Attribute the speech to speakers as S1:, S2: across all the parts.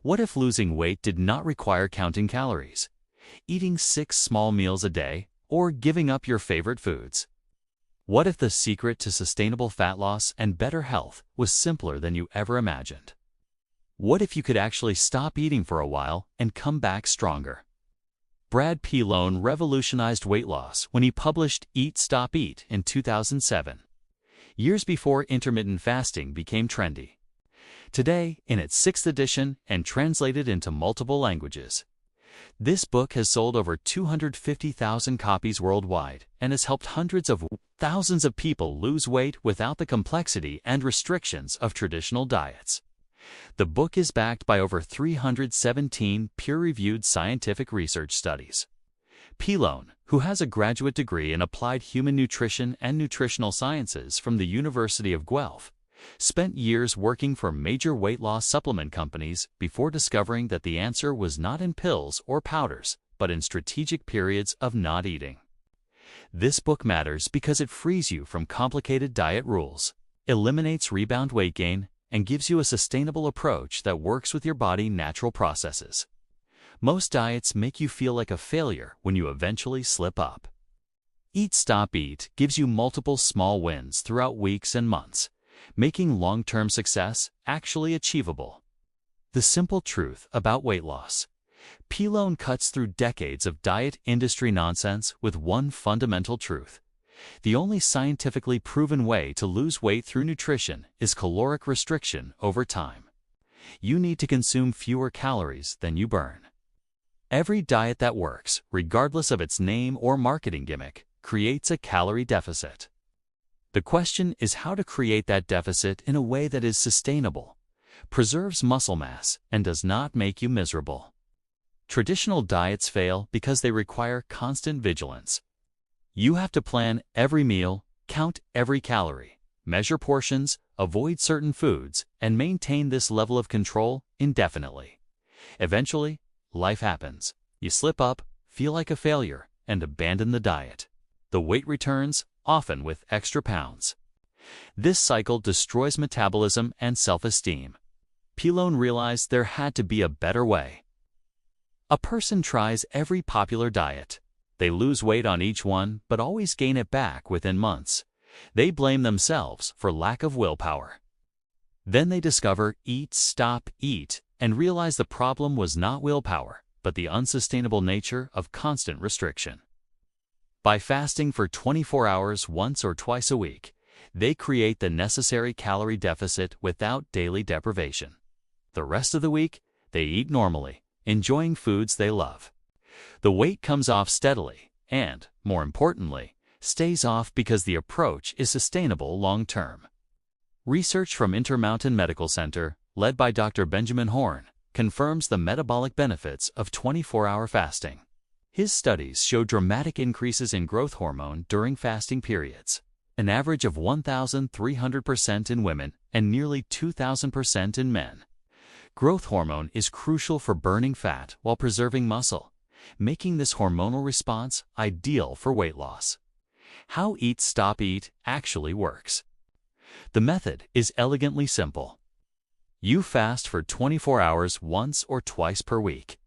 S1: What if losing weight did not require counting calories, eating 6 small meals a day, or giving up your favorite foods? What if the secret to sustainable fat loss and better health was simpler than you ever imagined? What if you could actually stop eating for a while and come back stronger? Brad Pilone revolutionized weight loss when he published Eat, Stop, Eat in 2007, years before intermittent fasting became trendy. Today, in its 6th edition and translated into multiple languages, this book has sold over 250,000 copies worldwide and has helped hundreds of thousands of people lose weight without the complexity and restrictions of traditional diets. The book is backed by over 317 peer-reviewed scientific research studies. Pilone, who has a graduate degree in applied human nutrition and nutritional sciences from the University of Guelph, spent years working for major weight loss supplement companies before discovering that the answer was not in pills or powders, but in strategic periods of not eating. This book matters because it frees you from complicated diet rules, eliminates rebound weight gain, and gives you a sustainable approach that works with your body's natural processes. Most diets make you feel like a failure when you eventually slip up. Eat, Stop, Eat gives you multiple small wins throughout weeks and months, making long-term success actually achievable. The simple truth about weight loss. Pilone cuts through decades of diet industry nonsense with one fundamental truth. The only scientifically proven way to lose weight through nutrition is caloric restriction over time. You need to consume fewer calories than you burn. Every diet that works, regardless of its name or marketing gimmick, creates a calorie deficit. The question is how to create that deficit in a way that is sustainable, preserves muscle mass, and does not make you miserable. Traditional diets fail because they require constant vigilance. You have to plan every meal, count every calorie, measure portions, avoid certain foods, and maintain this level of control indefinitely. Eventually, life happens. You slip up, feel like a failure, and abandon the diet. The weight returns, often with extra pounds. This cycle destroys metabolism and self-esteem. Pilone realized there had to be a better way. A person tries every popular diet. They lose weight on each one, but always gain it back within months. They blame themselves for lack of willpower. Then they discover Eat, Stop, Eat and realize the problem was not willpower, but the unsustainable nature of constant restriction. By fasting for 24 hours once or twice a week, they create the necessary calorie deficit without daily deprivation. The rest of the week, they eat normally, enjoying foods they love. The weight comes off steadily and, more importantly, stays off because the approach is sustainable long-term. Research from Intermountain Medical Center, led by Dr. Benjamin Horn, confirms the metabolic benefits of 24-hour fasting. His studies show dramatic increases in growth hormone during fasting periods, an average of 1,300% in women and nearly 2,000% in men. Growth hormone is crucial for burning fat while preserving muscle, making this hormonal response ideal for weight loss. How Eat, Stop, Eat actually works. The method is elegantly simple. You fast for 24 hours once or twice per week.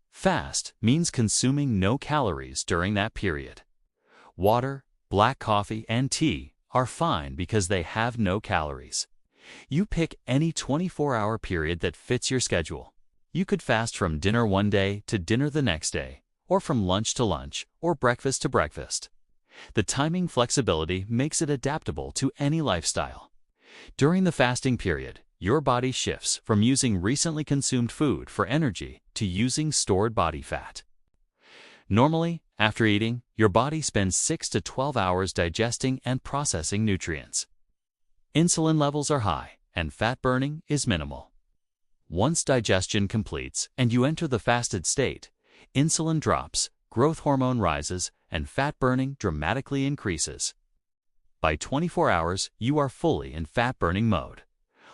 S1: Fast means consuming no calories during that period. Water, black coffee, and tea are fine because they have no calories. You pick any 24-hour period that fits your schedule. You could fast from dinner one day to dinner the next day, or from lunch to lunch, or breakfast to breakfast. The timing flexibility makes it adaptable to any lifestyle. During the fasting period, your body shifts from using recently consumed food for energy to using stored body fat. Normally, after eating, your body spends 6 to 12 hours digesting and processing nutrients. Insulin levels are high, and fat burning is minimal. Once digestion completes and you enter the fasted state, insulin drops, growth hormone rises, and fat burning dramatically increases. By 24 hours, you are fully in fat-burning mode.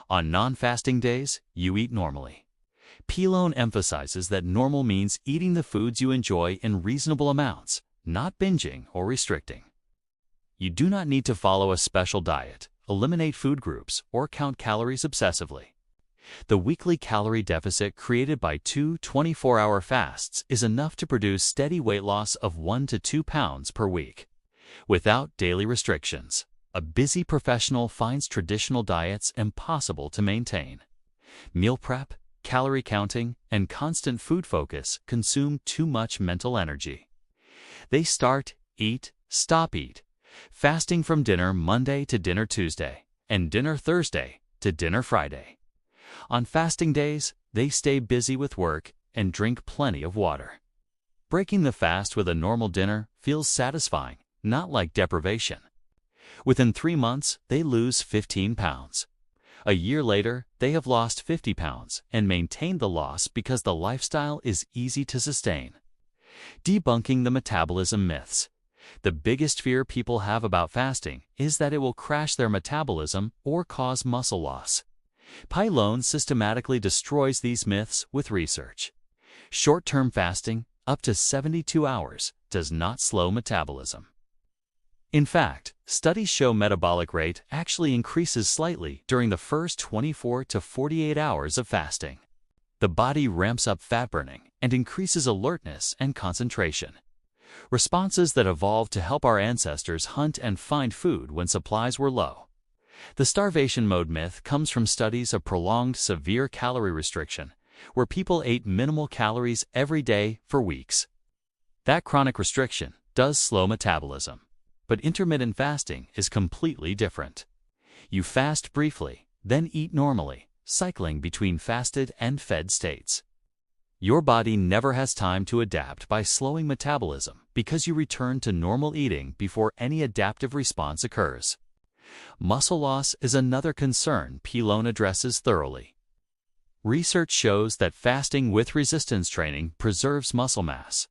S1: On non-fasting days, you eat normally. Pilone emphasizes that normal means eating the foods you enjoy in reasonable amounts, not binging or restricting. You do not need to follow a special diet, eliminate food groups, or count calories obsessively. The weekly calorie deficit created by 2 24-hour fasts is enough to produce steady weight loss of 1 to 2 pounds per week, without daily restrictions. A busy professional finds traditional diets impossible to maintain. Meal prep, calorie counting, and constant food focus consume too much mental energy. They start, eat, stop, eat, fasting from dinner Monday to dinner Tuesday, and dinner Thursday to dinner Friday. On fasting days, they stay busy with work and drink plenty of water. Breaking the fast with a normal dinner feels satisfying, not like deprivation. Within 3 months, they lose 15 pounds. A year later, they have lost 50 pounds and maintained the loss because the lifestyle is easy to sustain. Debunking the metabolism myths. The biggest fear people have about fasting is that it will crash their metabolism or cause muscle loss. Pylon systematically destroys these myths with research. Short-term fasting, up to 72 hours, does not slow metabolism. In fact, studies show metabolic rate actually increases slightly during the first 24 to 48 hours of fasting. The body ramps up fat burning and increases alertness and concentration. Responses that evolved to help our ancestors hunt and find food when supplies were low. The starvation mode myth comes from studies of prolonged severe calorie restriction, where people ate minimal calories every day for weeks. That chronic restriction does slow metabolism, but intermittent fasting is completely different. You fast briefly, then eat normally, cycling between fasted and fed states. Your body never has time to adapt by slowing metabolism because you return to normal eating before any adaptive response occurs. Muscle loss is another concern Pylon addresses thoroughly. Research shows that fasting with resistance training preserves muscle mass.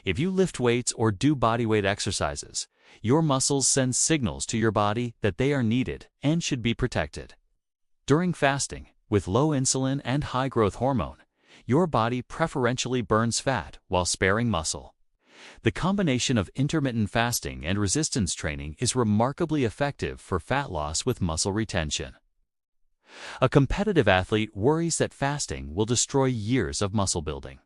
S1: If you lift weights or do bodyweight exercises, your muscles send signals to your body that they are needed and should be protected. During fasting, with low insulin and high growth hormone, your body preferentially burns fat while sparing muscle. The combination of intermittent fasting and resistance training is remarkably effective for fat loss with muscle retention. A competitive athlete worries that fasting will destroy years of muscle building.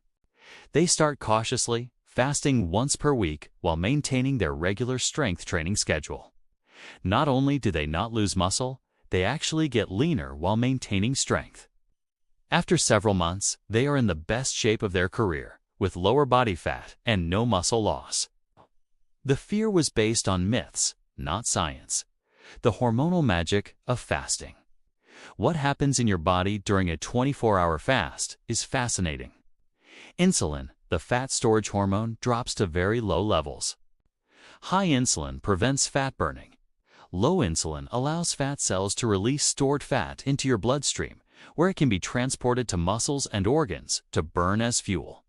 S1: They start cautiously, fasting once per week while maintaining their regular strength training schedule. Not only do they not lose muscle, they actually get leaner while maintaining strength. After several months, they are in the best shape of their career, with lower body fat and no muscle loss. The fear was based on myths, not science. The hormonal magic of fasting. What happens in your body during a 24-hour fast is fascinating. Insulin, the fat storage hormone, drops to very low levels. High insulin prevents fat burning. Low insulin allows fat cells to release stored fat into your bloodstream, where it can be transported to muscles and organs to burn as fuel.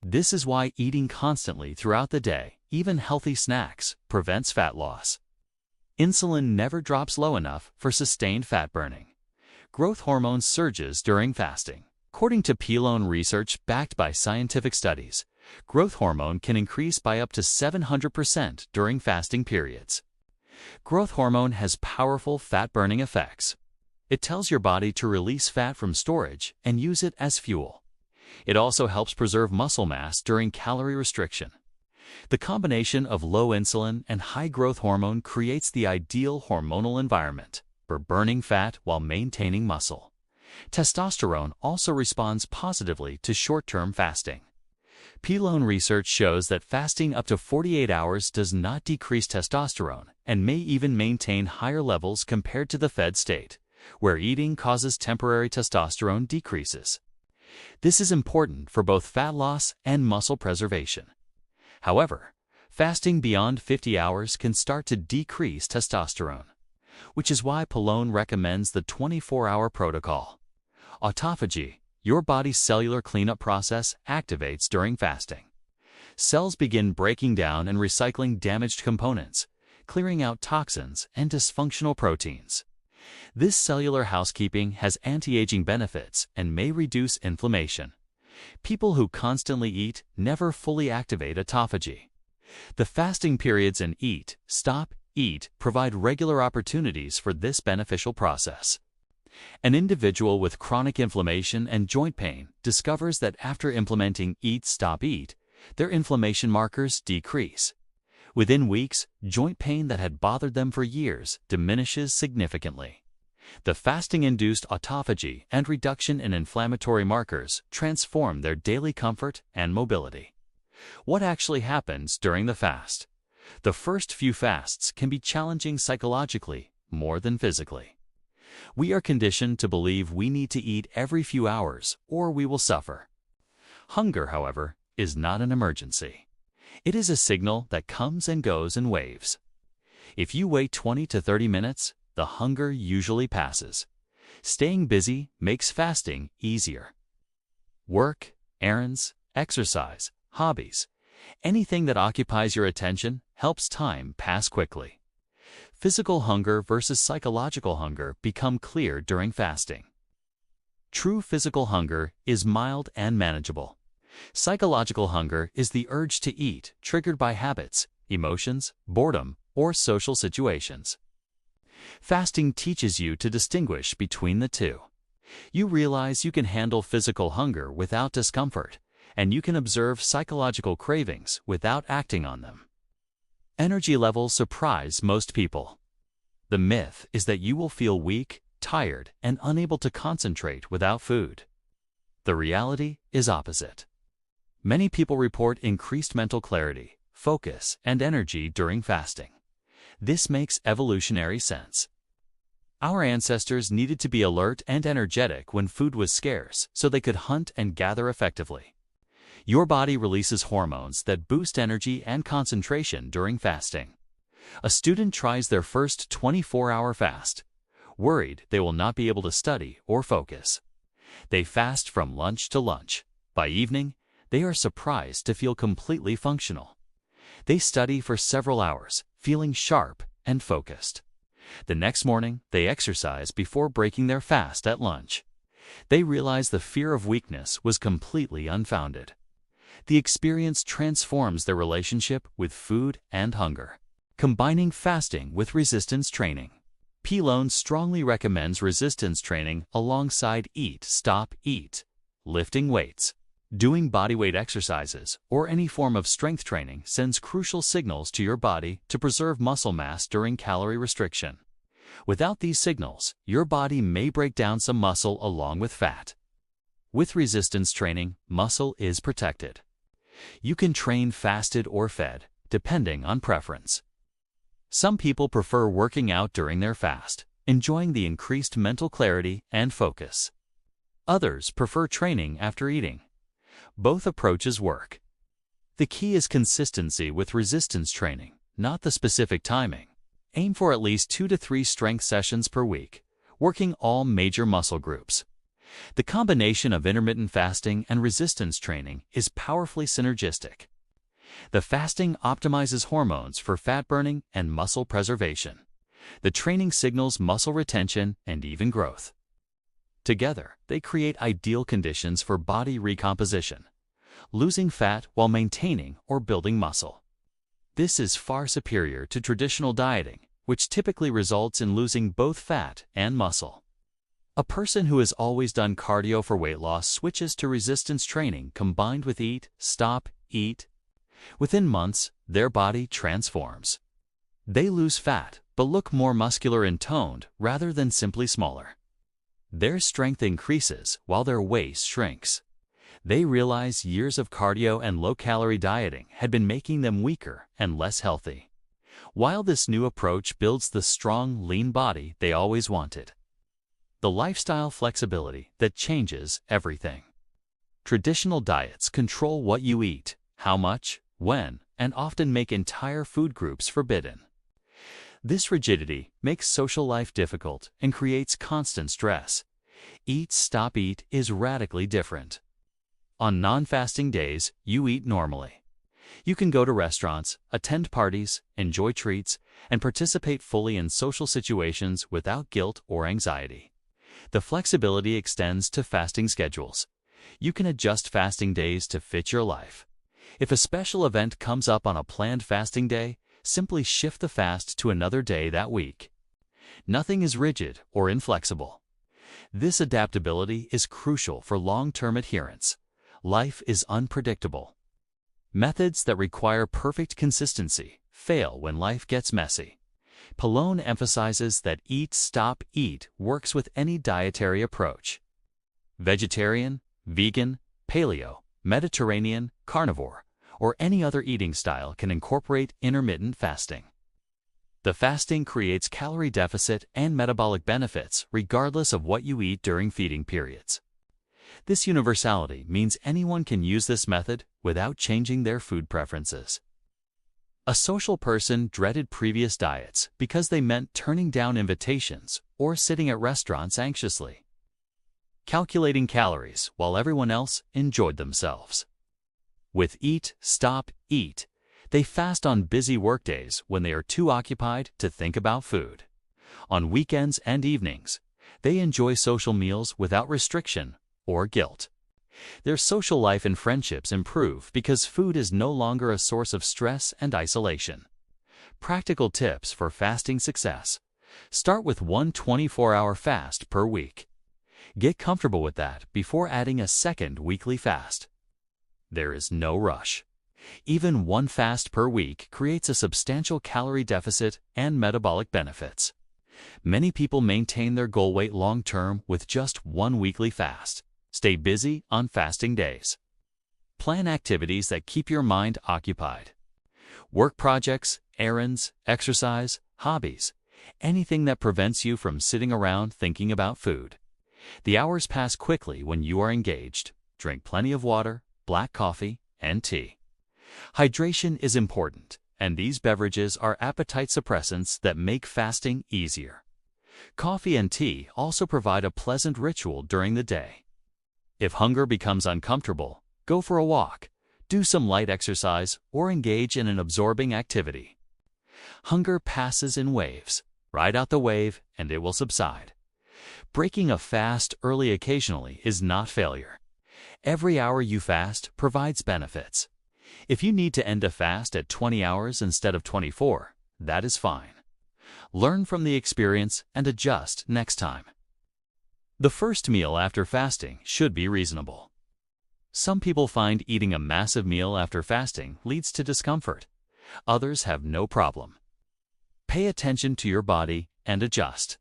S1: This is why eating constantly throughout the day, even healthy snacks, prevents fat loss. Insulin never drops low enough for sustained fat burning. Growth hormone surges during fasting. According to Pylon research backed by scientific studies, growth hormone can increase by up to 700% during fasting periods. Growth hormone has powerful fat-burning effects. It tells your body to release fat from storage and use it as fuel. It also helps preserve muscle mass during calorie restriction. The combination of low insulin and high growth hormone creates the ideal hormonal environment for burning fat while maintaining muscle. Testosterone also responds positively to short-term fasting. Pylon research shows that fasting up to 48 hours does not decrease testosterone and may even maintain higher levels compared to the fed state, where eating causes temporary testosterone decreases. This is important for both fat loss and muscle preservation. However, fasting beyond 50 hours can start to decrease testosterone, which is why Pylon recommends the 24-hour protocol. Autophagy, your body's cellular cleanup process, activates during fasting. Cells begin breaking down and recycling damaged components, clearing out toxins and dysfunctional proteins. This cellular housekeeping has anti-aging benefits and may reduce inflammation. People who constantly eat never fully activate autophagy. The fasting periods in eat, stop, eat provide regular opportunities for this beneficial process. An individual with chronic inflammation and joint pain discovers that after implementing Eat, Stop, Eat, their inflammation markers decrease. Within weeks, joint pain that had bothered them for years diminishes significantly. The fasting-induced autophagy and reduction in inflammatory markers transform their daily comfort and mobility. What actually happens during the fast? The first few fasts can be challenging psychologically more than physically. We are conditioned to believe we need to eat every few hours or we will suffer. Hunger, however, is not an emergency. It is a signal that comes and goes in waves. If you wait 20 to 30 minutes, the hunger usually passes. Staying busy makes fasting easier. Work, errands, exercise, hobbies, anything that occupies your attention helps time pass quickly. Physical hunger versus psychological hunger become clear during fasting. True physical hunger is mild and manageable. Psychological hunger is the urge to eat triggered by habits, emotions, boredom, or social situations. Fasting teaches you to distinguish between the two. You realize you can handle physical hunger without discomfort, and you can observe psychological cravings without acting on them. Energy levels surprise most people. The myth is that you will feel weak, tired, and unable to concentrate without food. The reality is opposite. Many people report increased mental clarity, focus, and energy during fasting. This makes evolutionary sense. Our ancestors needed to be alert and energetic when food was scarce so they could hunt and gather effectively. Your body releases hormones that boost energy and concentration during fasting. A student tries their first 24-hour fast, worried they will not be able to study or focus. They fast from lunch to lunch. By evening, they are surprised to feel completely functional. They study for several hours, feeling sharp and focused. The next morning, they exercise before breaking their fast at lunch. They realize the fear of weakness was completely unfounded. The experience transforms their relationship with food and hunger. Combining fasting with resistance training. Pilone strongly recommends resistance training alongside Eat, Stop, Eat, lifting weights. Doing bodyweight exercises or any form of strength training sends crucial signals to your body to preserve muscle mass during calorie restriction. Without these signals, your body may break down some muscle along with fat. With resistance training, muscle is protected. You can train fasted or fed, depending on preference. Some people prefer working out during their fast, enjoying the increased mental clarity and focus. Others prefer training after eating. Both approaches work. The key is consistency with resistance training, not the specific timing. Aim for at least 2 to 3 strength sessions per week, working all major muscle groups. The combination of intermittent fasting and resistance training is powerfully synergistic. The fasting optimizes hormones for fat burning and muscle preservation. The training signals muscle retention and even growth. Together, they create ideal conditions for body recomposition, losing fat while maintaining or building muscle. This is far superior to traditional dieting, which typically results in losing both fat and muscle. A person who has always done cardio for weight loss switches to resistance training combined with Eat, Stop, Eat. Within months, their body transforms. They lose fat, but look more muscular and toned rather than simply smaller. Their strength increases while their waist shrinks. They realize years of cardio and low-calorie dieting had been making them weaker and less healthy, while this new approach builds the strong, lean body they always wanted. The lifestyle flexibility that changes everything. Traditional diets control what you eat, how much, when, and often make entire food groups forbidden. This rigidity makes social life difficult and creates constant stress. Eat, Stop, Eat is radically different. On non-fasting days, you eat normally. You can go to restaurants, attend parties, enjoy treats, and participate fully in social situations without guilt or anxiety. The flexibility extends to fasting schedules. You can adjust fasting days to fit your life. If a special event comes up on a planned fasting day, simply shift the fast to another day that week. Nothing is rigid or inflexible. This adaptability is crucial for long-term adherence. Life is unpredictable. Methods that require perfect consistency fail when life gets messy. Pallone emphasizes that Eat, Stop, Eat works with any dietary approach. Vegetarian, vegan, paleo, Mediterranean, carnivore, or any other eating style can incorporate intermittent fasting. The fasting creates calorie deficit and metabolic benefits regardless of what you eat during feeding periods. This universality means anyone can use this method without changing their food preferences. A social person dreaded previous diets because they meant turning down invitations or sitting at restaurants anxiously, calculating calories while everyone else enjoyed themselves. With Eat, Stop, Eat, they fast on busy workdays when they are too occupied to think about food. On weekends and evenings, they enjoy social meals without restriction or guilt. Their social life and friendships improve because food is no longer a source of stress and isolation. Practical tips for fasting success. Start with one 24-hour fast per week. Get comfortable with that before adding a second weekly fast. There is no rush. Even one fast per week creates a substantial calorie deficit and metabolic benefits. Many people maintain their goal weight long-term with just one weekly fast. Stay busy on fasting days. Plan activities that keep your mind occupied. Work projects, errands, exercise, hobbies, anything that prevents you from sitting around thinking about food. The hours pass quickly when you are engaged. Drink plenty of water, black coffee, and tea. Hydration is important, and these beverages are appetite suppressants that make fasting easier. Coffee and tea also provide a pleasant ritual during the day. If hunger becomes uncomfortable, go for a walk, do some light exercise, or engage in an absorbing activity. Hunger passes in waves. Ride out the wave, and it will subside. Breaking a fast early occasionally is not failure. Every hour you fast provides benefits. If you need to end a fast at 20 hours instead of 24, that is fine. Learn from the experience and adjust next time. The first meal after fasting should be reasonable. Some people find eating a massive meal after fasting leads to discomfort. Others have no problem. Pay attention to your body and adjust.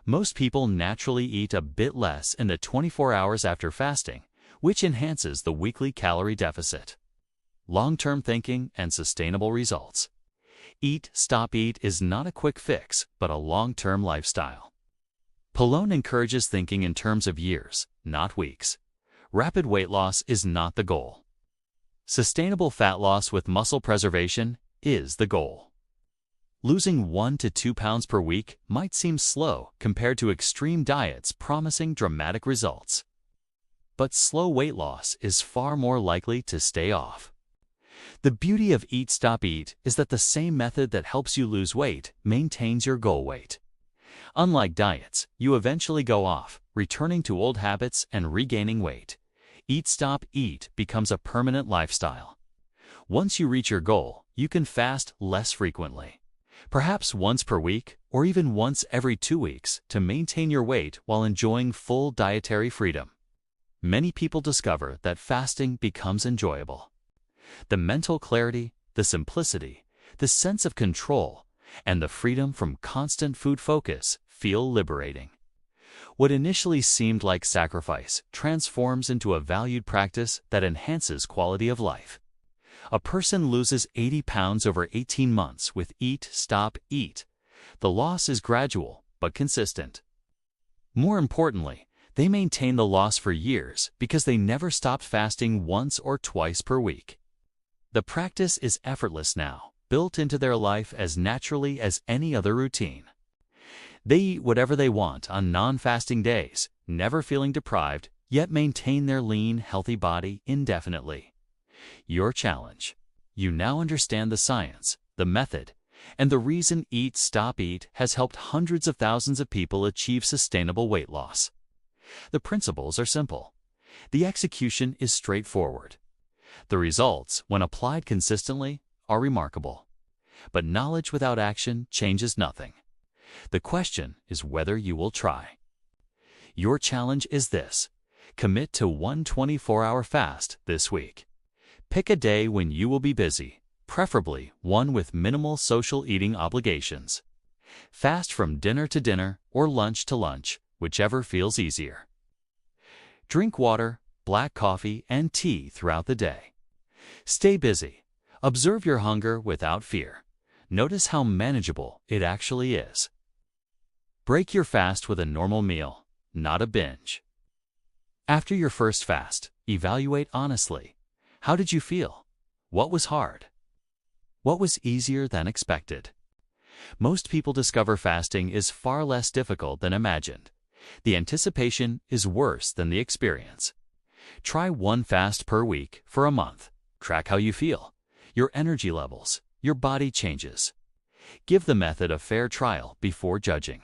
S1: Most people naturally eat a bit less in the 24 hours after fasting, which enhances the weekly calorie deficit. Long-term thinking and sustainable results. Eat, Stop, Eat is not a quick fix, but a long-term lifestyle. Pallone encourages thinking in terms of years, not weeks. Rapid weight loss is not the goal. Sustainable fat loss with muscle preservation is the goal. Losing 1 to 2 pounds per week might seem slow compared to extreme diets promising dramatic results. But slow weight loss is far more likely to stay off. The beauty of Eat, Stop, Eat is that the same method that helps you lose weight maintains your goal weight. Unlike diets, you eventually go off, returning to old habits and regaining weight. Eat, Stop, Eat becomes a permanent lifestyle. Once you reach your goal, you can fast less frequently. Perhaps once per week or even once every 2 weeks to maintain your weight while enjoying full dietary freedom. Many people discover that fasting becomes enjoyable. The mental clarity, the simplicity, the sense of control, and the freedom from constant food focus feel liberating. What initially seemed like sacrifice transforms into a valued practice that enhances quality of life. A person loses 80 pounds over 18 months with Eat, Stop, Eat. The loss is gradual but consistent. More importantly, they maintain the loss for years because they never stopped fasting once or twice per week. The practice is effortless now, built into their life as naturally as any other routine. They eat whatever they want on non-fasting days, never feeling deprived, yet maintain their lean, healthy body indefinitely. Your challenge. You now understand the science, the method, and the reason Eat, Stop, Eat has helped hundreds of thousands of people achieve sustainable weight loss. The principles are simple. The execution is straightforward. The results, when applied consistently, are remarkable. But knowledge without action changes nothing. The question is whether you will try. Your challenge is this: commit to one 24-hour fast this week. Pick a day when you will be busy, preferably one with minimal social eating obligations. Fast from dinner to dinner or lunch to lunch, whichever feels easier. Drink water, black coffee, and tea throughout the day. Stay busy. Observe your hunger without fear. Notice how manageable it actually is. Break your fast with a normal meal, not a binge. After your first fast, evaluate honestly. How did you feel? What was hard? What was easier than expected? Most people discover fasting is far less difficult than imagined. The anticipation is worse than the experience. Try one fast per week for a month. Track how you feel, your energy levels, your body changes. Give the method a fair trial before judging.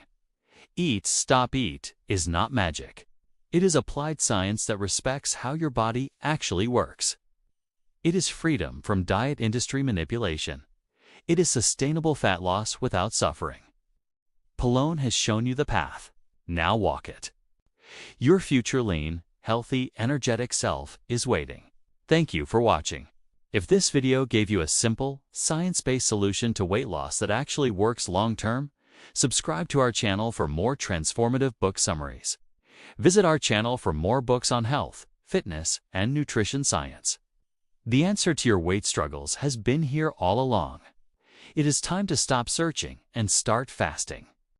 S1: Eat, stop, eat is not magic. It is applied science that respects how your body actually works. It is freedom from diet industry manipulation. It is sustainable fat loss without suffering. Polón has shown you the path. Now walk it. Your future lean, healthy, energetic self is waiting. Thank you for watching. If this video gave you a simple, science-based solution to weight loss that actually works long-term, subscribe to our channel for more transformative book summaries. Visit our channel for more books on health, fitness, and nutrition science. The answer to your weight struggles has been here all along. It is time to stop searching and start fasting.